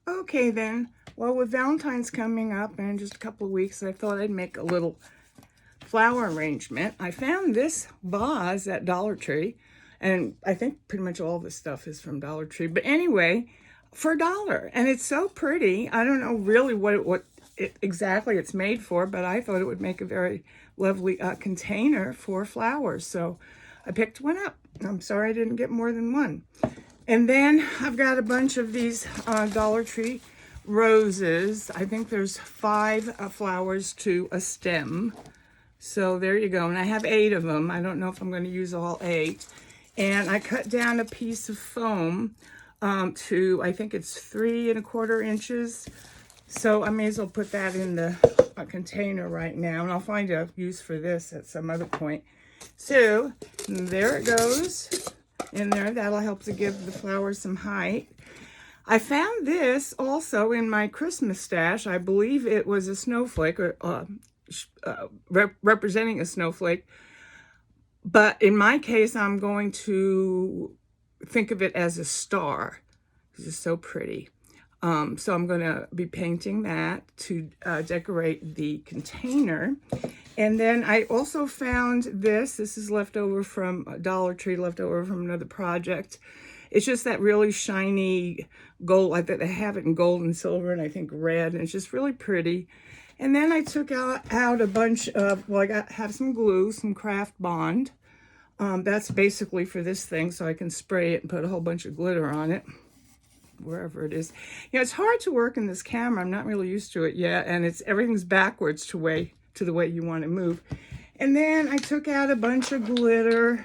Okay then, well, with Valentine's coming up in just a couple of weeks, I thought I'd make a little flower arrangement. I found this vase at Dollar Tree, and I think pretty much all this stuff is from Dollar Tree. But anyway, for $1, and it's so pretty. I don't know really what exactly it's made for, but I thought it would make a very lovely container for flowers. So I picked one up. I'm sorry I didn't get more than one. And then I've got a bunch of these Dollar Tree roses. I think there's 5 flowers to a stem. So there you go. And I have 8 of them. I don't know if I'm going to use all 8. And I cut down a piece of foam to, I think it's 3¼ inches. So I may as well put that in the container right now. And I'll find a use for this at some other point. So there it goes in there. That'll help to give the flowers some height. I found this also in my Christmas stash. I believe it was a snowflake, or representing a snowflake. But in my case, I'm going to think of it as a star. This is so pretty. So I'm going to be painting that to decorate the container. And then I also found this. This is leftover from Dollar Tree, leftover from another project. It's just that really shiny gold. Like that, they have it in gold and silver, and I think red. And it's just really pretty. And then I took out a bunch of, well, have some glue, some craft bond. That's basically for this thing, so I can spray it and put a whole bunch of glitter on it, wherever it is. You know, it's hard to work in this camera. I'm not really used to it yet, and everything's backwards to the way you want to move. And then I took out a bunch of glitter.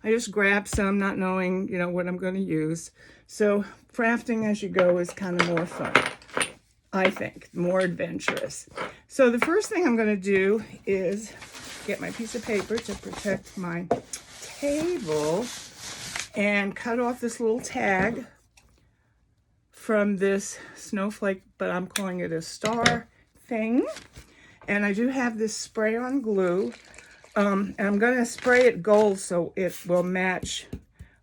I just grabbed some, not knowing, you know, what I'm going to use. So crafting as you go is kind of more fun, I think, more adventurous. So the first thing I'm going to do is get my piece of paper to protect my table and cut off this little tag from this snowflake, but I'm calling it a star thing. And I do have this spray-on glue. And I'm going to spray it gold so it will match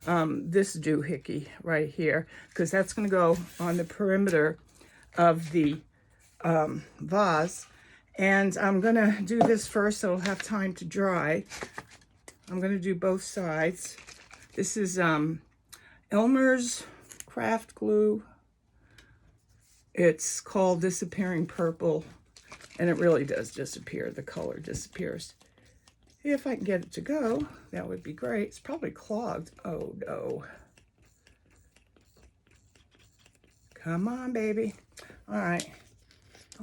this doohickey right here, because that's going to go on the perimeter of the vase. And I'm going to do this first so it'll have time to dry. I'm going to do both sides. This is Elmer's craft glue. It's called Disappearing Purple, and it really does disappear. The color disappears. If I can get it to go, that would be great. It's probably clogged. Oh, no. Come on, baby. All right.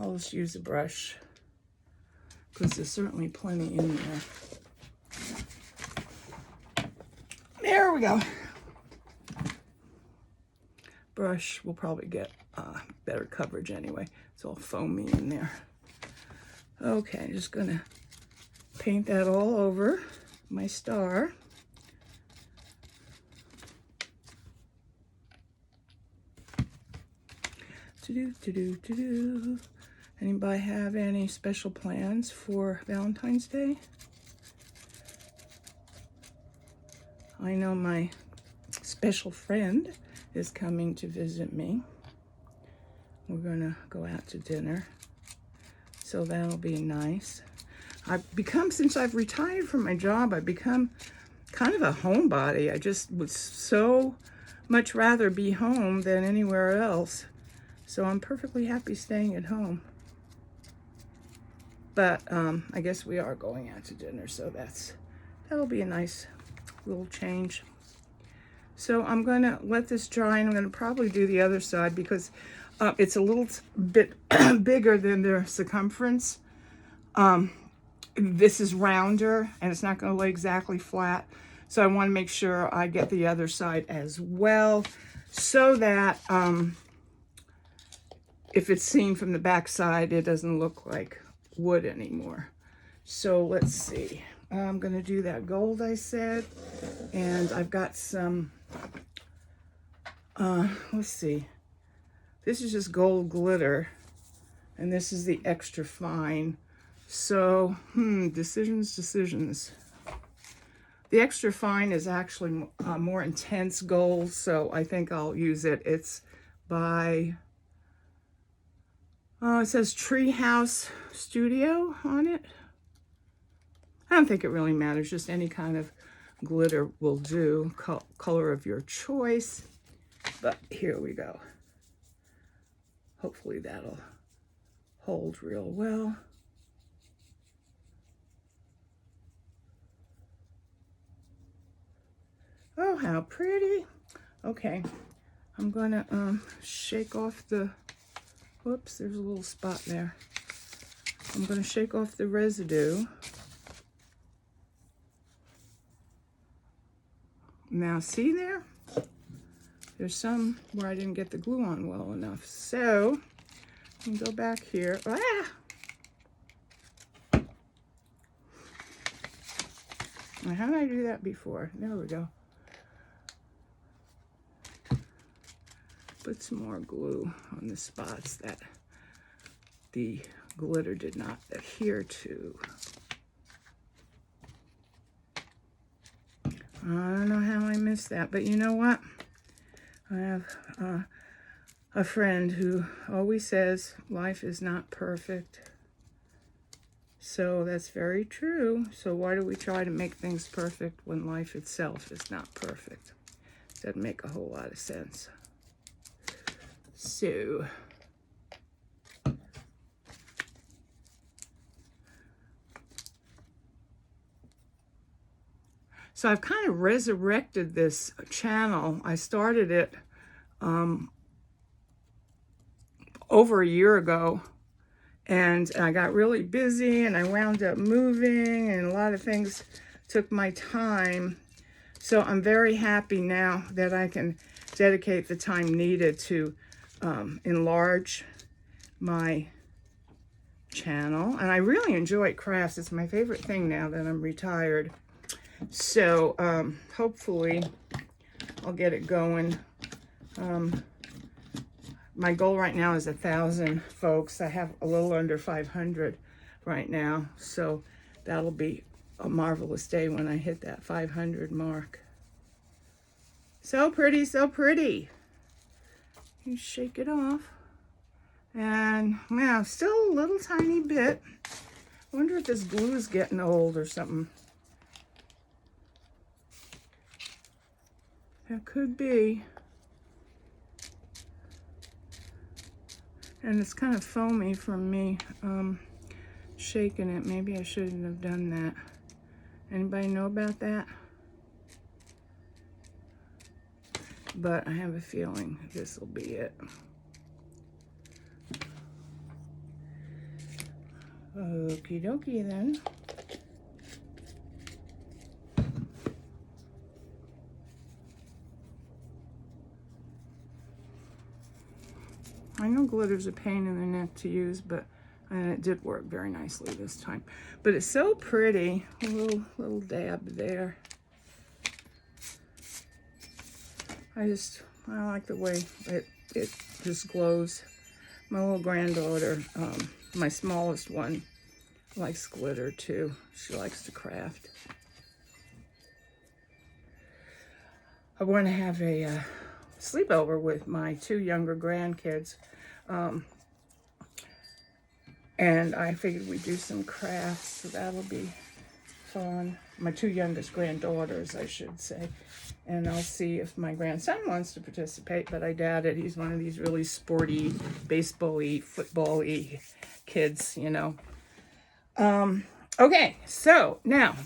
I'll just use a brush, because there's certainly plenty in there. There we go. Brush will probably get better coverage anyway. It's all foamy in there. Okay, just gonna paint that all over my star. Anybody have any special plans for Valentine's Day? I know my special friend is coming to visit me. We're gonna go out to dinner, so that'll be nice. Since I've retired from my job, I've become kind of a homebody. I just would so much rather be home than anywhere else. So I'm perfectly happy staying at home. But I guess we are going out to dinner, so that'll be a nice little change. So I'm gonna let this dry, and I'm gonna probably do the other side because it's a little bit bigger than the circumference. This is rounder, and it's not going to lay exactly flat. So I want to make sure I get the other side as well, so that if it's seen from the back side, it doesn't look like wood anymore. So let's see. I'm going to do that gold I said, and I've got some, let's see. This is just gold glitter, and this is the extra fine. So, decisions. The extra fine is actually more intense gold, so I think I'll use it. It's by, it says Treehouse Studio on it. I don't think it really matters, just any kind of glitter will do, color of your choice. But here we go. Hopefully that'll hold real well. Oh, how pretty. Okay, I'm gonna shake off the, whoops, there's a little spot there. I'm gonna shake off the residue. Now see there? There's some where I didn't get the glue on well enough. So, I can go back here. Ah! Now, how did I do that before? There we go. Put some more glue on the spots that the glitter did not adhere to. I don't know how I missed that, but you know what? I have a friend who always says life is not perfect. So that's very true. So why do we try to make things perfect when life itself is not perfect? Doesn't make a whole lot of sense. So I've kind of resurrected this channel. I started it over a year ago, and I got really busy and I wound up moving and a lot of things took my time. So I'm very happy now that I can dedicate the time needed to enlarge my channel. And I really enjoy crafts. It's my favorite thing now that I'm retired. So hopefully I'll get it going. My goal right now is 1,000 folks. I have a little under 500 right now. So that'll be a marvelous day when I hit that 500 mark. So pretty, so pretty. You shake it off. And yeah, still a little tiny bit. I wonder if this glue is getting old or something. That could be. And it's kind of foamy from me shaking it. Maybe I shouldn't have done that. Anybody know about that? But I have a feeling this will be it. Okie dokie then. I know glitter's a pain in the neck to use, but and it did work very nicely this time. But it's so pretty. A little dab there. I like the way it just glows. My little granddaughter, my smallest one, likes glitter too. She likes to craft. I want to have a sleepover with my 2 younger grandkids. And I figured we'd do some crafts, so that'll be fun. My 2 youngest granddaughters, I should say. And I'll see if my grandson wants to participate, but I doubt it. He's one of these really sporty, baseball-y, football-y kids, you know. Okay, so now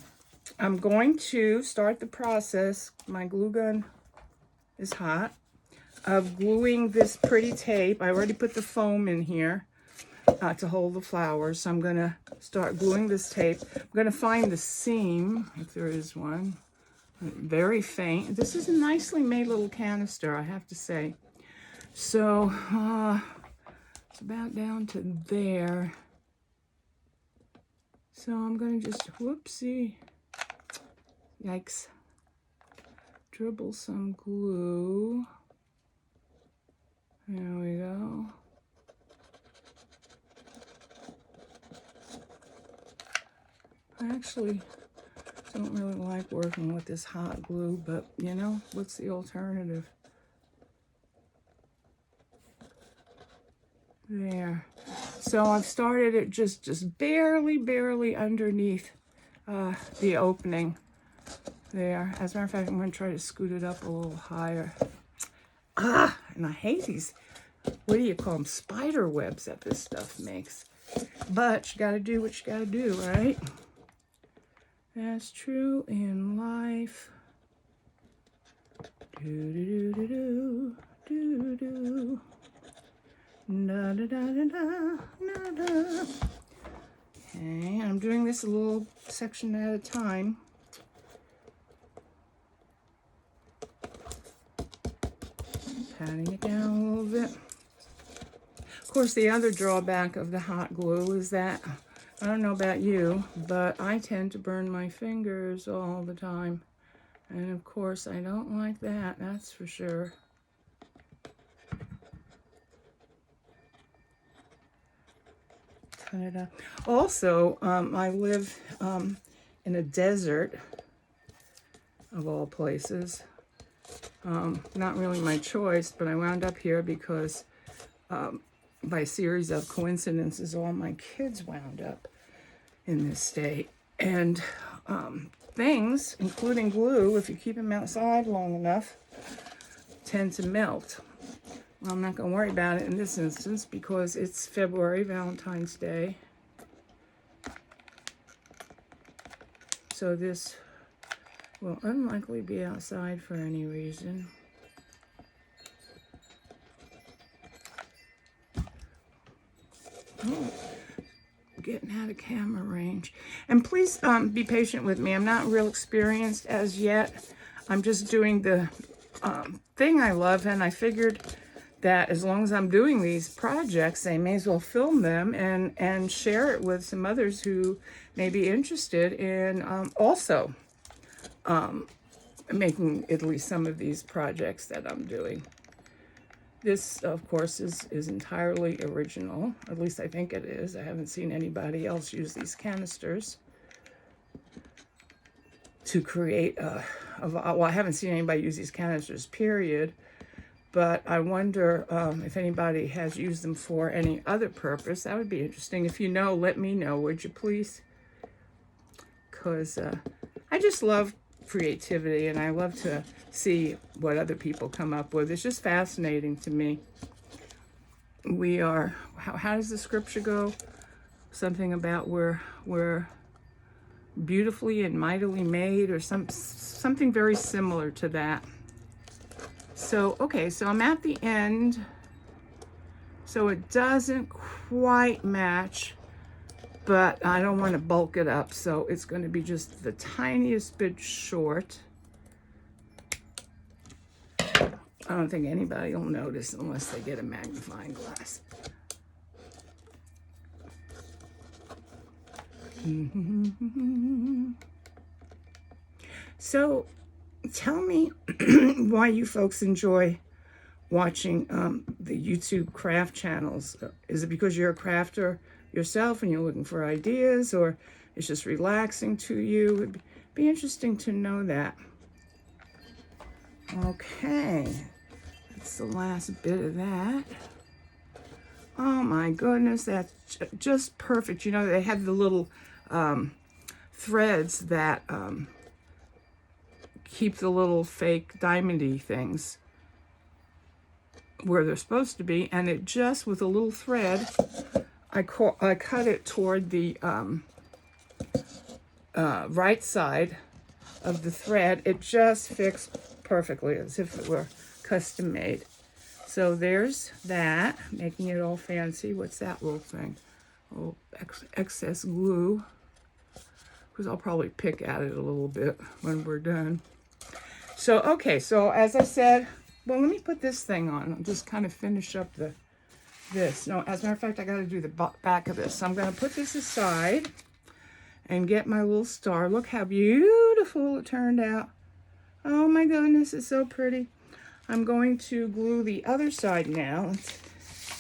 I'm going to start the process. My glue gun is hot. Of gluing this pretty tape. I already put the foam in here to hold the flowers. So I'm going to start gluing this tape. I'm going to find the seam, if there is one. Very faint. This is a nicely made little canister, I have to say. So it's about down to there. So I'm going to just, whoopsie, yikes, dribble some glue. There we go. I actually don't really like working with this hot glue, but you know, what's the alternative? There. So I've started it just barely underneath the opening there. As a matter of fact, I'm going to try to scoot it up a little higher. And I hate these, what do you call them, spider webs that this stuff makes. But you got to do what you got to do, right? That's true in life. Do do do do do do do. Da da da da da da. Okay, I'm doing this a little section at a time. Patting it down a little bit. Of course, the other drawback of the hot glue is that, I don't know about you, but I tend to burn my fingers all the time. And of course, I don't like that, that's for sure. Turn it up. Also, I live in a desert, of all places. Not really my choice, but I wound up here because by a series of coincidences, all my kids wound up in this state. And things, including glue, if you keep them outside long enough, tend to melt. Well, I'm not going to worry about it in this instance because it's February, Valentine's Day. So this will unlikely be outside for any reason. Oh, getting out of camera range. And please be patient with me. I'm not real experienced as yet. I'm just doing the thing I love, and I figured that as long as I'm doing these projects, I may as well film them and share it with some others who may be interested in also making at least some of these projects that I'm doing. This, of course, is entirely original. At least I think it is. I haven't seen anybody else use these canisters to create well, I haven't seen anybody use these canisters, period. But I wonder if anybody has used them for any other purpose. That would be interesting. If you know, let me know, would you please? Because I just love creativity, and I love to see what other people come up with. It's just fascinating to me. We are, how does the scripture go? Something about we're beautifully and mightily made, or something very similar to that. So, okay, so I'm at the end. So it doesn't quite match, but I don't want to bulk it up. So it's going to be just the tiniest bit short. I don't think anybody will notice unless they get a magnifying glass. So tell me why you folks enjoy watching the YouTube craft channels. Is it because you're a crafter yourself and you're looking for ideas, or it's just relaxing to you? It'd be interesting to know that. Okay, that's the last bit of that. Oh my goodness, that's just perfect. You know, they have the little threads that keep the little fake diamondy things where they're supposed to be, and it just, with a little thread, I cut it toward the right side of the thread. It just fixed perfectly, as if it were custom made. So there's that, making it all fancy. What's that little thing? Oh, excess glue, because I'll probably pick at it a little bit when we're done. So, okay, so as I said, well, let me put this thing on. I'll just kind of finish up this. No, as a matter of fact, I got to do the back of this. So I'm going to put this aside and get my little star. Look how beautiful it turned out. Oh my goodness, it's so pretty. I'm going to glue the other side now. I'm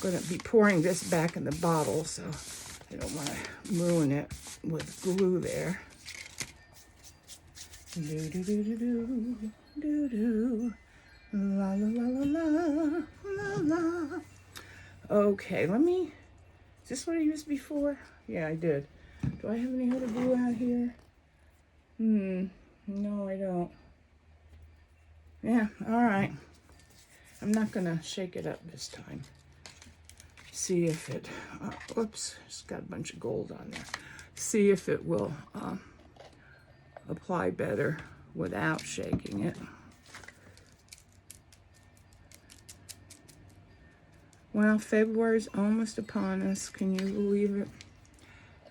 going to be pouring this back in the bottle, so I don't want to ruin it with glue there. Do do do do do do do. La la la la la la la. Okay, is this what I used before? Yeah, I did. Do I have any other glue out here? No, I don't. Yeah, all right. I'm not gonna shake it up this time. See if it, whoops, it's got a bunch of gold on there. See if it will apply better without shaking it. Well, February's almost upon us. Can you believe it?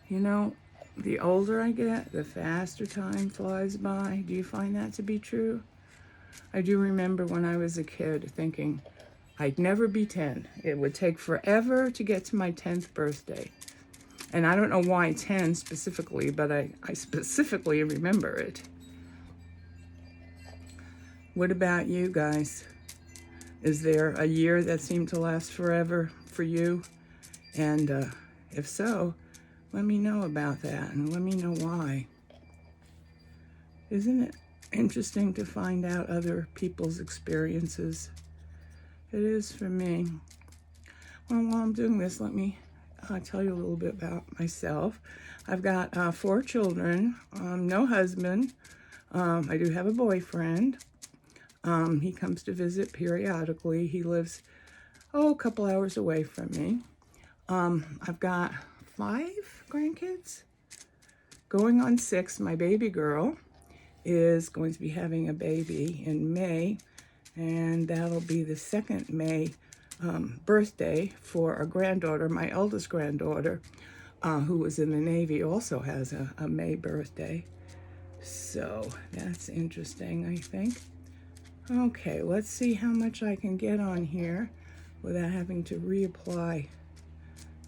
You know, the older I get, the faster time flies by. Do you find that to be true? I do remember when I was a kid thinking I'd never be 10. It would take forever to get to my 10th birthday. And I don't know why 10 specifically, but I specifically remember it. What about you guys? Is there a year that seemed to last forever for you? And if so, let me know about that and let me know why. Isn't it interesting to find out other people's experiences? It is for me. Well, while I'm doing this, let me tell you a little bit about myself. I've got 4 children, no husband. I do have a boyfriend. He comes to visit periodically. He lives, a couple hours away from me. I've got 5 grandkids, going on 6. My baby girl is going to be having a baby in May, and that'll be the 2nd May birthday for a granddaughter. My eldest granddaughter, who was in the Navy, also has a May birthday. So that's interesting, I think. Okay, let's see how much I can get on here without having to reapply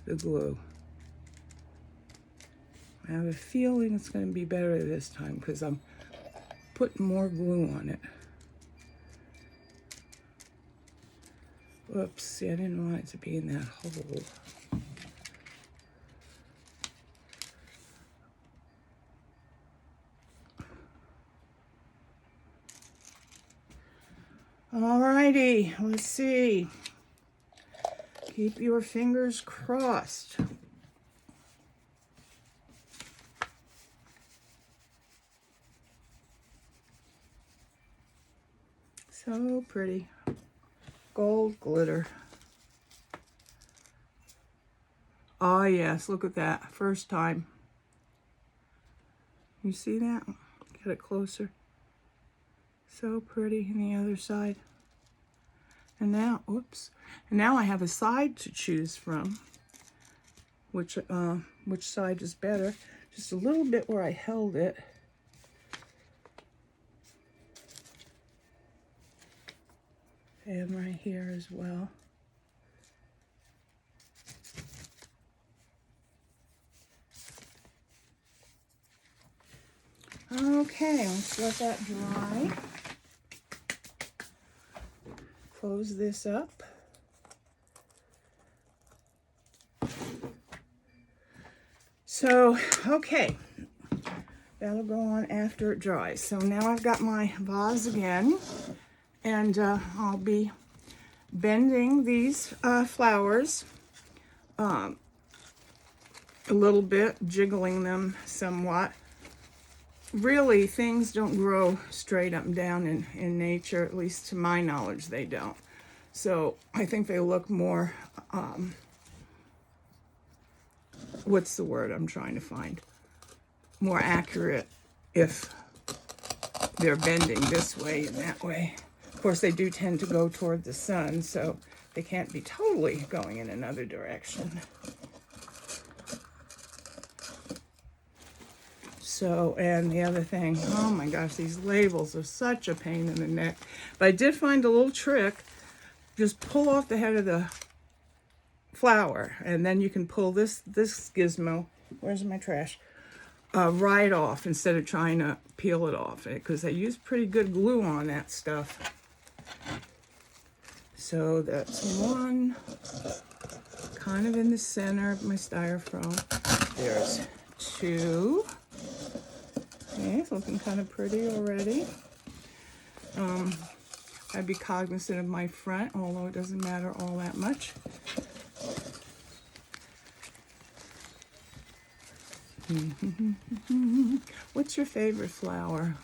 the glue. I have a feeling it's going to be better this time because I'm putting more glue on it. Whoops, see, I didn't want it to be in that hole. Alrighty, let's see. Keep your fingers crossed. So pretty. Gold glitter. Oh yes, look at that. First time. You see that? Get it closer. So pretty. And the other side. And now, oops. And now I have a side to choose from. Which side is better. Just a little bit where I held it. And right here as well. Okay, let's let that dry. Close this up. So, okay, that'll go on after it dries. So now I've got my vase again, and I'll be bending these flowers a little bit, jiggling them somewhat. Really, things don't grow straight up and down in nature, at least to my knowledge, they don't. So I think they look more, what's the word I'm trying to find? More accurate if they're bending this way and that way. Of course, they do tend to go toward the sun, so they can't be totally going in another direction. So, and the other thing, oh my gosh, these labels are such a pain in the neck. But I did find a little trick. Just pull off the head of the flower, and then you can pull this gizmo, where's my trash, right off instead of trying to peel it off, because they use pretty good glue on that stuff. So that's one, kind of in the center of my styrofoam. There's 2. Okay, it's looking kind of pretty already. I'd be cognizant of my front, although it doesn't matter all that much. What's your favorite flower?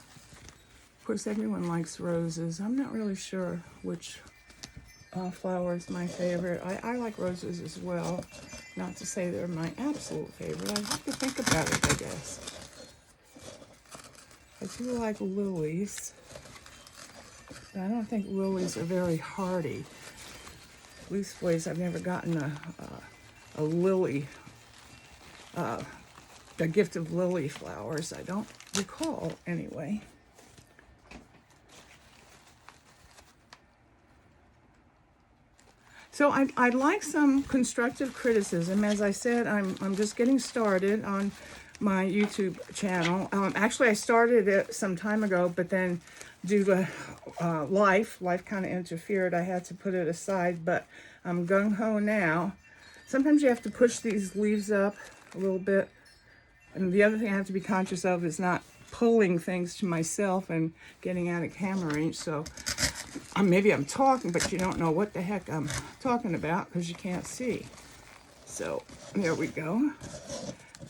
Of course, everyone likes roses. I'm not really sure which flower is my favorite. I like roses as well. Not to say they're my absolute favorite. I have to think about it, I guess. I do like lilies. But I don't think lilies are very hardy. Leastways, I've never gotten a lily, a gift of lily flowers. I don't recall, anyway. So I'd like some constructive criticism. As I said, I'm just getting started on my YouTube channel. Actually, I started it some time ago, but then due to life kind of interfered. I had to put it aside, but I'm gung-ho now. Sometimes you have to push these leaves up a little bit. And the other thing I have to be conscious of is not pulling things to myself and getting out of camera range. So maybe I'm talking, but you don't know what the heck I'm talking about because you can't see. So there we go.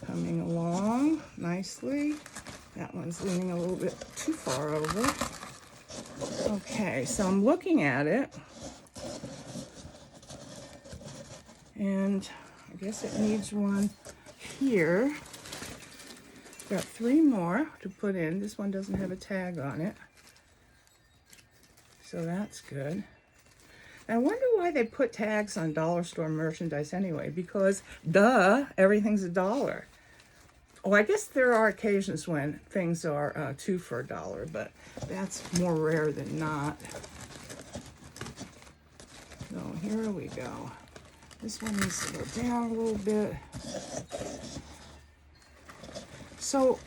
Coming along nicely. That one's leaning a little bit too far over. Okay, so I'm looking at it. And I guess it needs one here. Got 3 more to put in. This one doesn't have a tag on it. So that's good. I wonder why they put tags on dollar store merchandise anyway, because duh, everything's $1. Oh, I guess there are occasions when things are 2 for $1, but that's more rare than not. So here we go. This one needs to go down a little bit. So,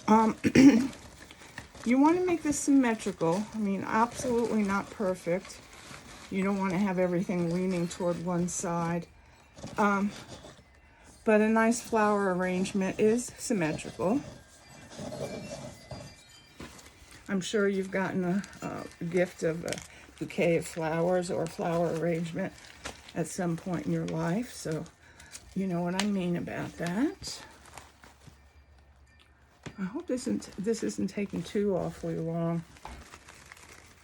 you want to make this symmetrical. I mean, absolutely not perfect. You don't want to have everything leaning toward one side. But a nice flower arrangement is symmetrical. I'm sure you've gotten a gift of a bouquet of flowers or a flower arrangement at some point in your life, so you know what I mean about that. I hope this isn't taking too awfully long.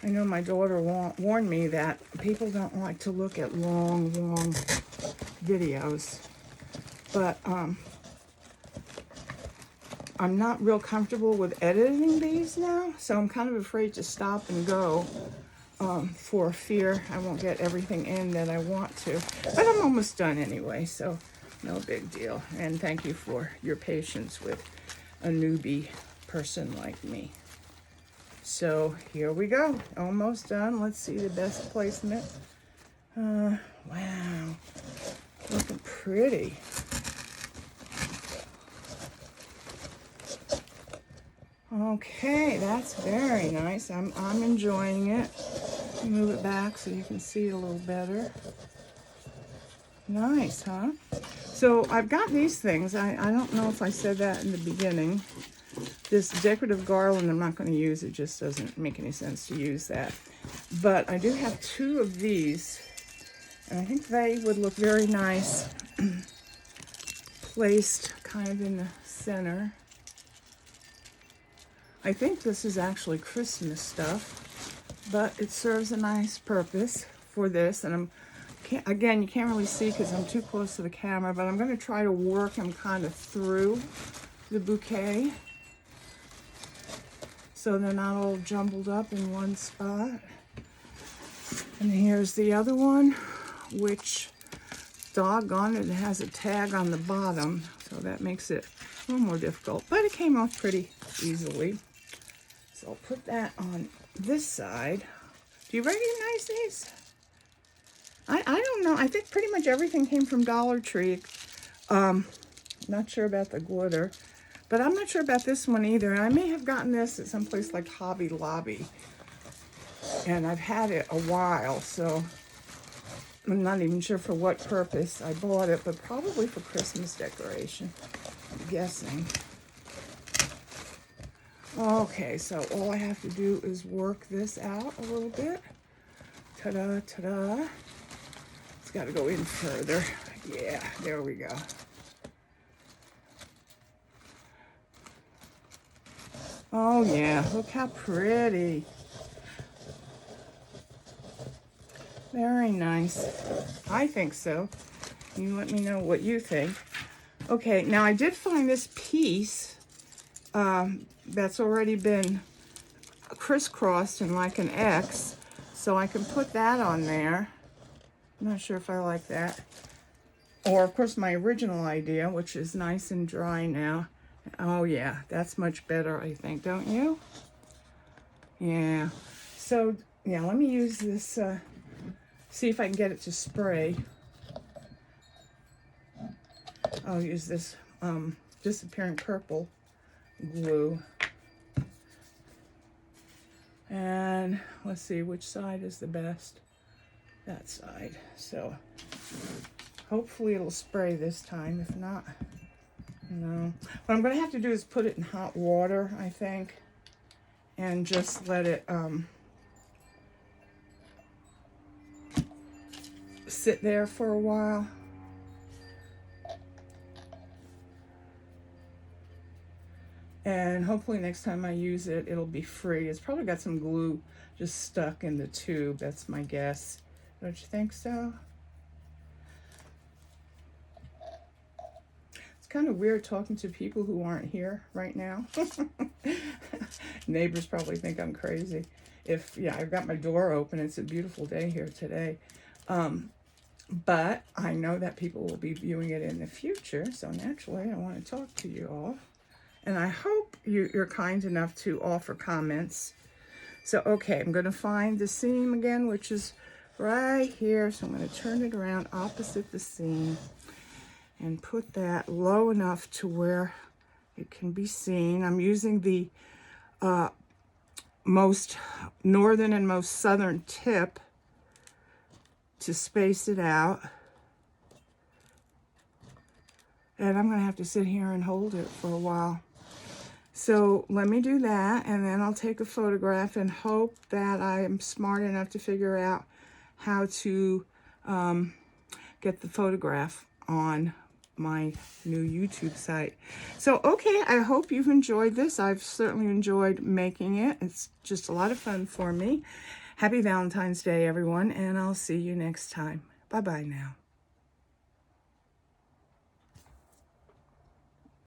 I know my daughter warned me that people don't like to look at long videos. But I'm not real comfortable with editing these now, so I'm kind of afraid to stop and go for fear I won't get everything in that I want to. But I'm almost done anyway, so no big deal. And thank you for your patience with a newbie person like me. So here we go, almost done. Let's see the best placement. Wow, looking pretty. Okay, that's very nice. I'm enjoying it. Move it back so you can see it a little better. Nice, huh? So I've got these things. I don't know if I said that in the beginning. This decorative garland, I'm not going to use. It just doesn't make any sense to use that. But I do have 2 of these. And I think they would look very nice placed kind of in the center. I think this is actually Christmas stuff, but it serves a nice purpose for this. And again, you can't really see because I'm too close to the camera, but I'm going to try to work them kind of through the bouquet so they're not all jumbled up in one spot. And here's the other one, which, doggone it, has a tag on the bottom, so that makes it a little more difficult, but it came off pretty easily. So I'll put that on this side. Do you recognize these? I don't know. I think pretty much everything came from Dollar Tree. Not sure about the glitter, but I'm not sure about this one either. And I may have gotten this at some place like Hobby Lobby, and I've had it a while, so I'm not even sure for what purpose I bought it, but probably for Christmas decoration, I'm guessing. Okay, so all I have to do is work this out a little bit. Ta-da, ta-da. It's got to go in further. Yeah, there we go. Oh yeah, look how pretty. Very nice. I think so. You let me know what you think. Okay, now I did find this piece that's already been crisscrossed in like an X, so I can put that on there. I'm not sure if I like that. Or, of course, my original idea, which is nice and dry now. Oh, yeah, that's much better, I think, don't you? Yeah. So, yeah, let me use this, see if I can get it to spray. I'll use this disappearing purple glue. And let's see, which side is the best? That side. So, hopefully it'll spray this time. If not, no. What I'm going to have to do is put it in hot water, I think, and just let it sit there for a while. And hopefully next time I use it, it'll be free. It's probably got some glue just stuck in the tube. That's my guess. Don't you think so? It's kind of weird talking to people who aren't here right now. Neighbors probably think I'm crazy. Yeah, I've got my door open. It's a beautiful day here today. But I know that people will be viewing it in the future. So naturally, I want to talk to you all. And I hope you're kind enough to offer comments. So, okay, I'm going to find the seam again, which is right here. So I'm going to turn it around opposite the seam and put that low enough to where it can be seen. I'm using the most northern and most southern tip to space it out. And I'm going to have to sit here and hold it for a while. So let me do that, and then I'll take a photograph and hope that I am smart enough to figure out how to get the photograph on my new YouTube site. So, okay, I hope you've enjoyed this. I've certainly enjoyed making it. It's just a lot of fun for me. Happy Valentine's Day, everyone, and I'll see you next time. Bye-bye now.